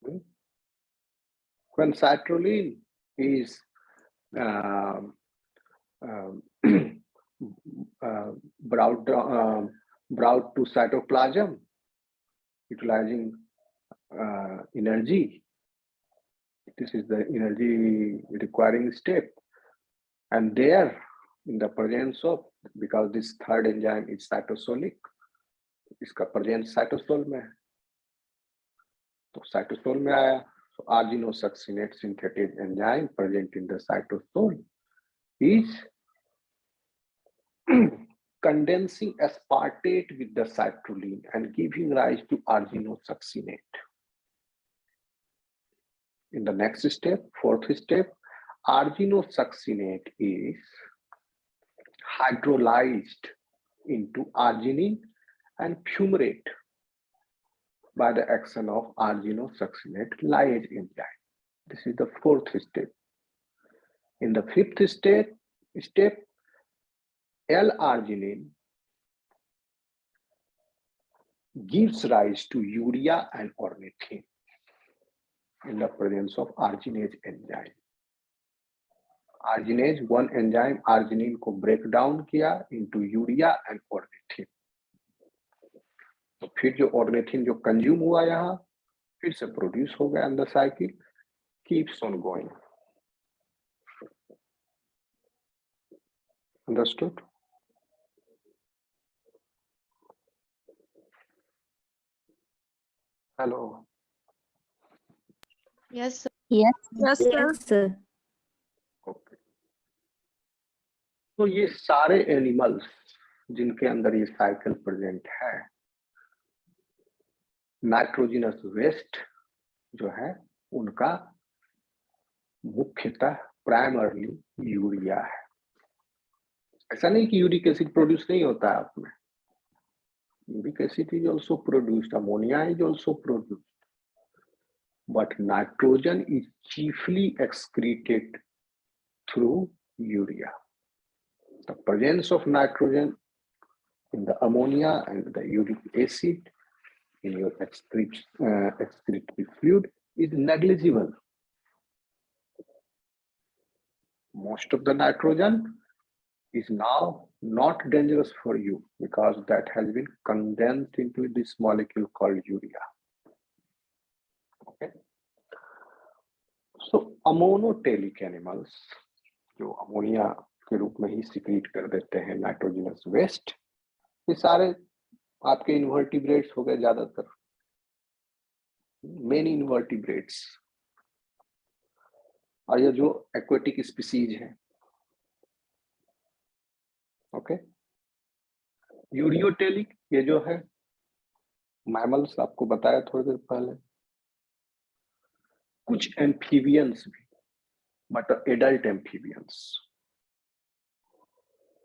Hmm? When citrulline is um, um, brought brought to cytoplasm, utilizing energy. This is the energy requiring step, and there, in the presence of, because this third enzyme is cytosolic, इसका presence cytosol में है, तो cytosol में आया, so arginine synthetic enzyme present in the cytosol is condensing aspartate with the citrulline and giving rise to arginosuccinate. In the next step, fourth step, arginosuccinate is hydrolyzed into arginine and fumarate by the action of arginosuccinate lyase enzyme. This is the fourth step. In the fifth step, L-arginine gives rise to urea and ornithine in the presence of arginase enzyme. Arginase, one enzyme arginine को break down किया into urea and ornithine. तो फिर जो ornithine जो consume हुआ यहाँ फिर से produce हो गया, and the cycle keeps on going. Understood? Hello. Yes, sir. Yes, sir. Okay. तो ये सारे एनिमल्स जिनके अंदर ये साइकिल प्रेजेंट है, नाइट्रोजनस वेस्ट जो है उनका मुख्यतः प्राइमरली यूरिया है। ऐसा नहीं कि यूरिक एसिड प्रोड्यूस नहीं होता है आप में, uric acid is also produced, ammonia is also produced, but nitrogen is chiefly excreted through urea. The presence of nitrogen in the ammonia and the uric acid in your excretory fluid is negligible. Most of the nitrogen is now not dangerous for you because that has been condensed into this molecule called urea. Okay. So ammonotelic animals जो ammonia के रूप में ही secrete कर देते हैं nitrogenous waste, ये सारे आपके इन्वर्टिब्रेट्स हो गए, ज्यादातर मेन इन्वर्टिब्रेट्स, और ये जो एक्वेटिक स्पीसीज है। ओके, यूरियोटेलिक ये जो है मैमल्स, आपको बताया थोड़ी देर पहले, कुछ एम्फीबियंस भी, बट एडल्ट एम्फीबियंस।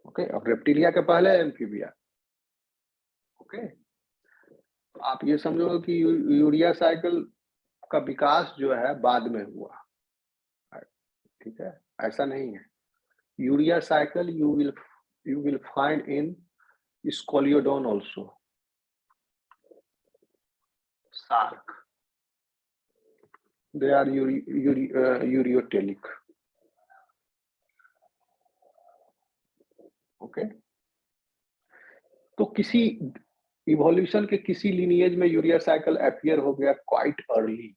ओके, अब रेप्टिलिया के पहले एम्फीबिया। ओके, आप ये समझो कि यूरिया साइकिल का विकास जो है बाद में हुआ, ठीक है, ऐसा नहीं है। Urea cycle you will find in Scoliodon also, shark, they are uriotelic. Okay, तो किसी इवोल्यूशन के किसी लिनिएज में यूरिया साइकिल अपीयर हो गया क्वाइट अर्ली,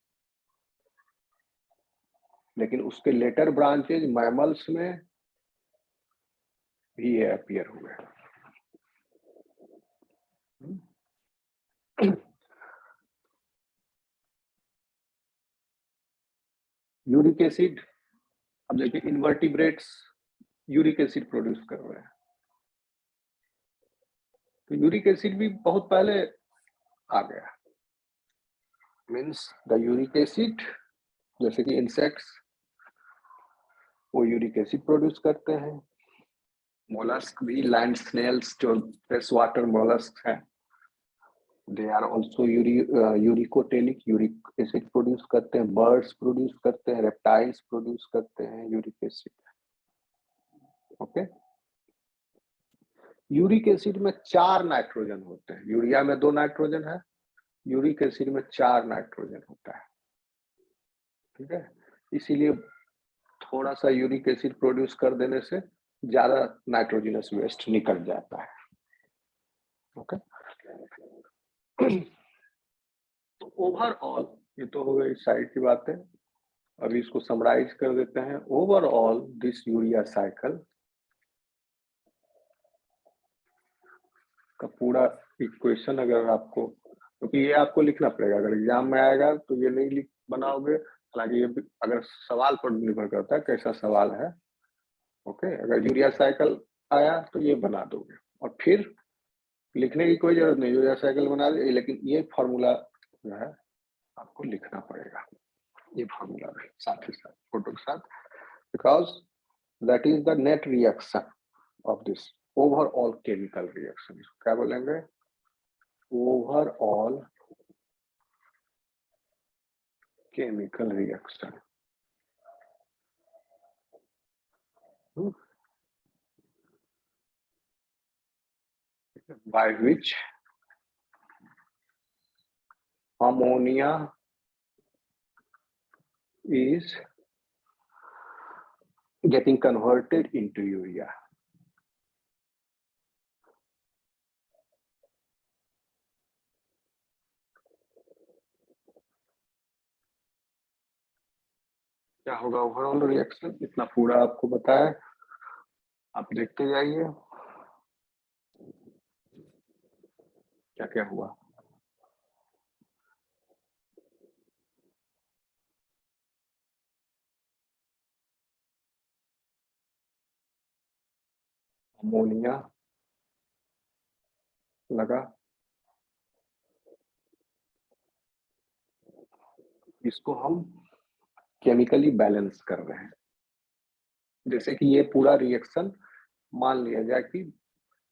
लेकिन उसके लेटर ब्रांचेज मैमल्स में भी ये अपीयर हुए। यूरिक एसिड, अब देखिए इन्वर्टिब्रेट्स यूरिक एसिड प्रोड्यूस कर रहे हैं, तो यूरिक एसिड भी बहुत पहले आ गया। मीन्स द यूरिक एसिड, जैसे कि इंसेक्ट्स वो यूरिक एसिड प्रोड्यूस करते हैं, मोलस्क भी, लैंड स्नेल्स जो फ्रेश वाटर मोलस्क है, they are also uricotelic, uric acid produce करते हैं, बर्ड्स प्रोड्यूस करते हैं, रेप्टाइल्स प्रोड्यूस करते हैं uric acid. Okay, uric acid में 4 नाइट्रोजन होते हैं, यूरिया में 2 नाइट्रोजन है, यूरिक एसिड में 4 नाइट्रोजन होता है। ठीक है, इसीलिए थोड़ा सा यूरिक एसिड प्रोड्यूस कर देने से ज्यादा नाइट्रोजनस वेस्ट निकल जाता है। ओके, तो ओवरऑल ये तो हो गई साइड की बातें। अभी इसको समराइज कर देते हैं। ओवरऑल दिस यूरिया साइकिल का पूरा इक्वेशन अगर आपको, क्योंकि ये आपको लिखना पड़ेगा, अगर एग्जाम में आएगा तो ये नहीं लिख बनाओगे, हालांकि ये अगर सवाल पर निर्भर करता है कैसा सवाल है। ओके, अगर यूरिया साइकिल आया तो ये बना दोगे और फिर लिखने की कोई जरूरत नहीं, यूरिया साइकिल बना दे, लेकिन ये फॉर्मूला जो है आपको लिखना पड़ेगा, ये फॉर्मूला भी साथ ही साथ फोटो के साथ, because that is the net reaction of this overall chemical reaction. इसको क्या बोलेंगे? Overall chemical reaction by which ammonia is getting converted into urea. क्या होगा ओवरऑल रिएक्शन? इतना पूरा आपको बताया, आप देखते जाइए क्या क्या हुआ। अमोनिया लगा, इसको हम केमिकली बैलेंस कर रहे हैं। जैसे कि ये पूरा रिएक्शन मान लिया जाए कि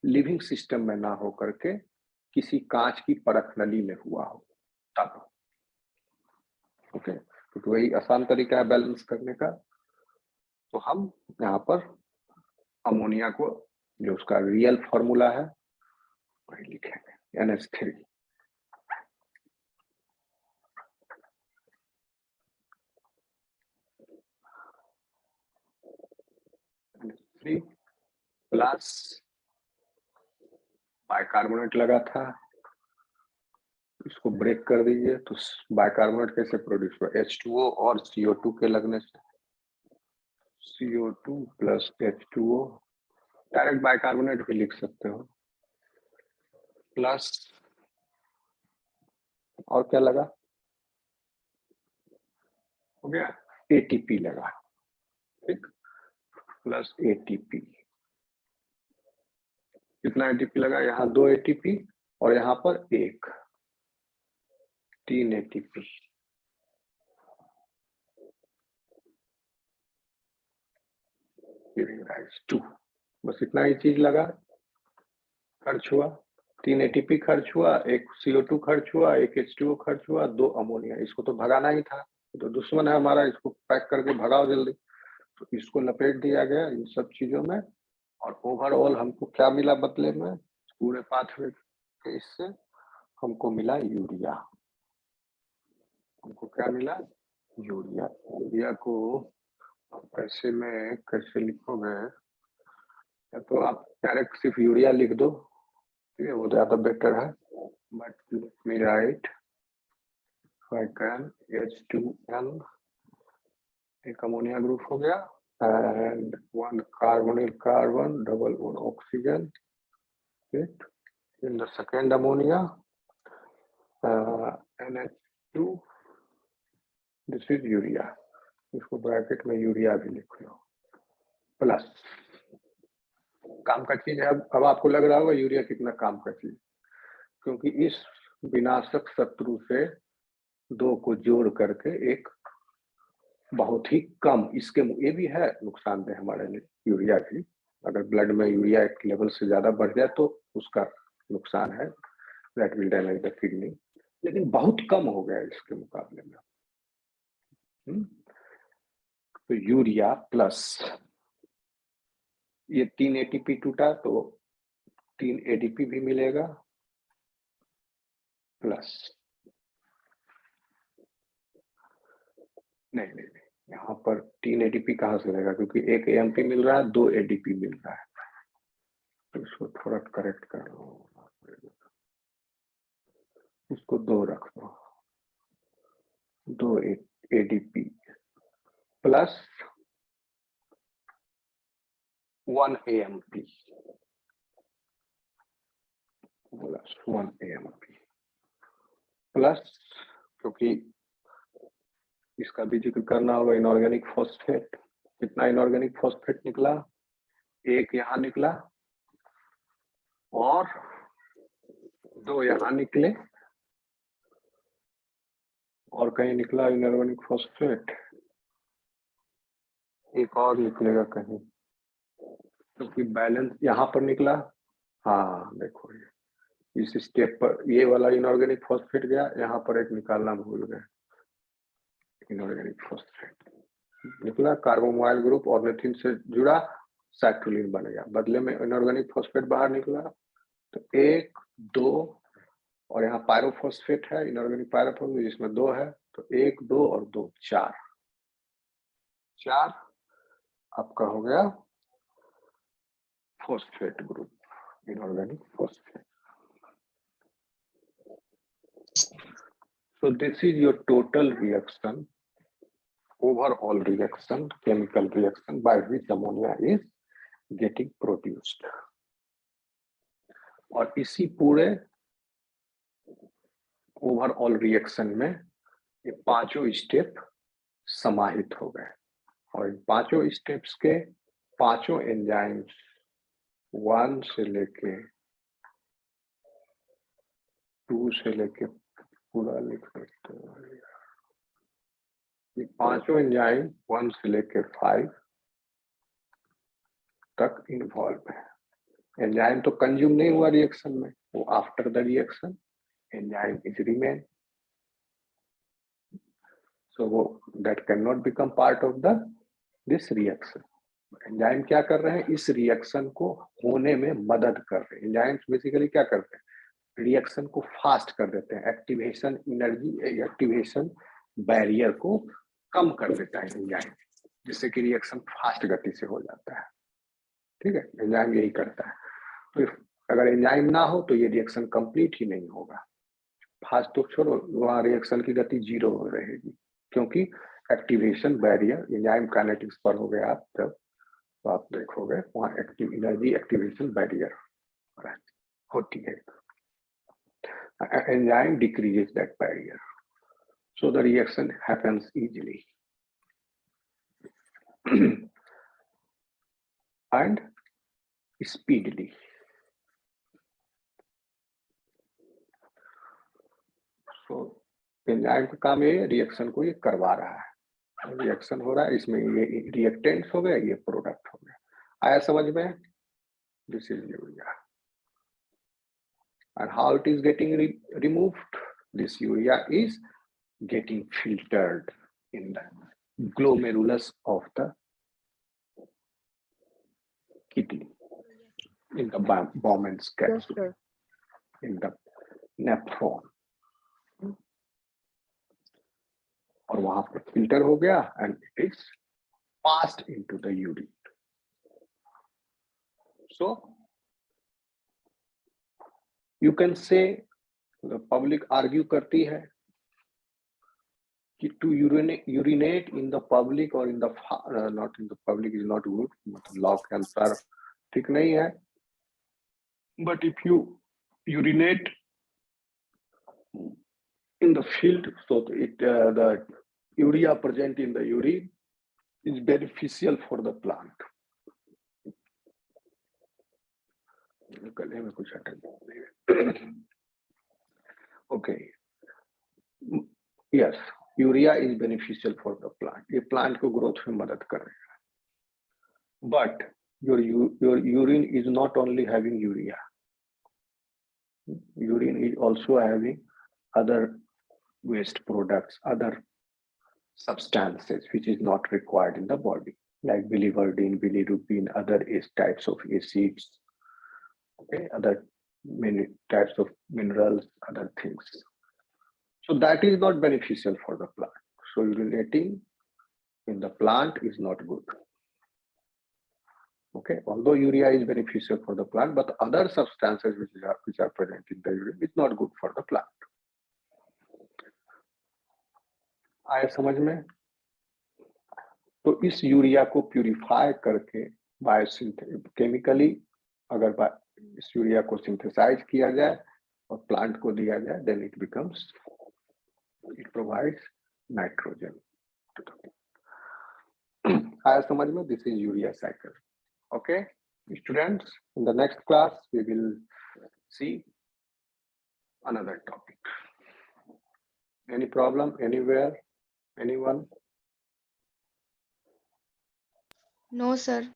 लिविंग सिस्टम में ना हो करके किसी कांच की परख नली में हुआ हो तब। ओके, तो वही आसान तरीका है बैलेंस करने का। तो हम यहाँ पर अमोनिया को जो उसका रियल फॉर्मूला है वही लिखेंगे, NH3। NH3 प्लस बाइकार्बोनेट लगा था, इसको ब्रेक कर दीजिए तो बाइकार्बोनेट कैसे प्रोड्यूस हुआ? H2O और CO2 के लगने से, CO2 plus H2O, direct bicarbonate भी लिख सकते हो, प्लस और क्या लगा? हो गया ATP लगा, ठीक, प्लस ATP। कितना ATP लगा? यहाँ 2 ATP और यहाँ पर 3 ATP। राइस 2, बस इतना ही चीज लगा, खर्च हुआ 3 ATP खर्च हुआ, एक CO2 खर्च हुआ, एक H2O खर्च हुआ, 2 अमोनिया। इसको तो भगाना ही था, तो दुश्मन है हमारा, इसको पैक करके भगाओ जल्दी। तो इसको लपेट दिया गया इन सब चीजों में, और ओवरऑल हमको क्या मिला बदले में? पूरे पाथवे के इससे हमको मिला यूरिया। हमको क्या मिला? यूरिया। यूरिया को ऐसे में कैसे लिखोगे? या तो आप डायरेक्ट सिर्फ यूरिया लिख दो, ठीक है, वो ज्यादा बेटर है, but let me right I can H2N, एक अमोनिया ग्रुप हो गया, and 1 carbonyl carbon, double one oxygen, right? In the second ammonia, NH2, this is urea, इसको ब्रैकेट में यूरिया भी लिख लो, प्लस काम का चीज है। अब आपको लग रहा होगा यूरिया कितना काम का चीज, क्योंकि इस विनाशक शत्रु से 2 को जोड़ करके एक बहुत ही कम, इसके ये भी है नुकसानदेह हमारे लिए यूरिया की, अगर ब्लड में यूरिया एक लेवल से ज्यादा बढ़ जाए तो उसका नुकसान है, that will damage the kidney, लेकिन बहुत कम हो गया इसके मुकाबले में। तो यूरिया प्लस ये 3 ATP टूटा तो 3 ADP भी मिलेगा, प्लस नहीं नहीं नहीं, यहाँ पर 3 एडीपी कहाँ से रहेगा, क्योंकि एक एएमपी मिल रहा है, 2 एडीपी मिल रहा है, तो इसको थोड़ा करेक्ट कर लो, इसको 2 रख दो, 2 ADP plus 1 AMP plus 1 AMP plus, क्योंकि इसका भी जिक्र करना होगा, इनऑर्गेनिक फॉस्फेट। कितना इनऑर्गेनिक फॉस्फेट निकला, 1 यहाँ निकला और 2 यहाँ निकले, और कहीं निकला इनऑर्गेनिक फॉस्फेट, एक और निकलेगा कहीं, क्योंकि बैलेंस यहाँ पर निकला। हाँ देखो, इस स्टेप पर ये वाला इनऑर्गेनिक फॉस्फेट गया, यहाँ पर एक निकालना भूल गए, इनऑर्गेनिक फॉस्फेट निकला, कार्बोमाइल ग्रुप ऑर्निथिन से जुड़ा, साइक्लोलिन बन गया, बदले में इनऑर्गेनिक फॉस्फेट बाहर निकला, तो 1 2 और यहाँ पायरोफॉस्फेट है, इनऑर्गेनिक पायरोफॉस्फेट जिसमें 2 है, तो 1 2 और 2 4 आपका हो गया phosphate group, inorganic phosphate. So this is your total reaction, overall reaction, chemical reaction by which ammonia is getting produced. और इसी पूरे ओवरऑल रिएक्शन में ये पांचों स्टेप समाहित हो गए, और इन पांचों स्टेप्स के पांचों एंजाइम्स 1 से लेके 2 से लेके पूरा लिख सकते हो, ये पांचों एंजाइम 1 से लेके 5 तक इन्वॉल्व है। एंजाइम तो कंज्यूम नहीं हुआ रिएक्शन में, वो after the reaction enzyme is remain, so वो that cannot become part of the this reaction. Enzyme क्या कर रहे हैं, इस रिएक्शन को होने में मदद कर रहे हैं। एंजाइम्स बेसिकली क्या करते हैं, रिएक्शन को फास्ट कर देते हैं, एक्टिवेशन एनर्जी, एक्टिवेशन बैरियर को कम कर देता है एंजाइम, जिससे कि रिएक्शन फास्ट गति से हो जाता है। ठीक है, एंजाइम यही करता है। तो अगर एंजाइम ना हो तो ये रिएक्शन कंप्लीट ही नहीं होगा। फास्ट तो छोड़ो, वहाँ रिएक्शन की गति 0 रहेगी, क्योंकि एक्टिवेशन बैरियर एंजाइम काइनेटिक्स पर हो गया आप जब, तो आप देखोगे वहाँ एक्टिव एनर्जी एक्टिवेशन बैरियर होती है, enzyme decreases that barrier, so the reaction happens easily and speedily. So enzyme का काम ये रिएक्शन को ये करवा रहा है, रिएक्शन हो रहा है, इसमें ये रिएक्टेंट्स हो गए, ये प्रोडक्ट हो गया। आया समझ में? This is urea, and how it is getting removed, this urea is getting filtered in the glomerulus of the kidney, in the Bowman's capsule, in the nephron, और वहां पर फिल्टर हो गया and it is passed into the urine. So you can say, the public argue करती है कि to urinate in the public or in the not in the public is not good, मतलब law के अनुसार ठीक नहीं है, but if you urinate in the field, so it the urea present in the urine is beneficial for the plant. गले में कुछ अटक, okay, yes, urea is beneficial for the plant, ये plant को growth में मदद करेगा, but your urine is not only having urea, urine is also having other waste products, other substances which is not required in the body, like biliverdin, bilirubin, other types of acids, okay, other many types of minerals, other things. So that is not beneficial for the plant. So urinating in the plant is not good. Okay, although urea is beneficial for the plant, but other substances which are present in the urea is not good for the plant. आया समझ में? तो इस urea को purify करके chemically अगर इस urea को सिंथेसाइज किया जाए और प्लांट को दिया जाए, then it provides nitrogen to the plant. आया समझ में? This is urea cycle. Okay, students, in the next class we will see another topic. Any problem anywhere? Anyone? No, sir.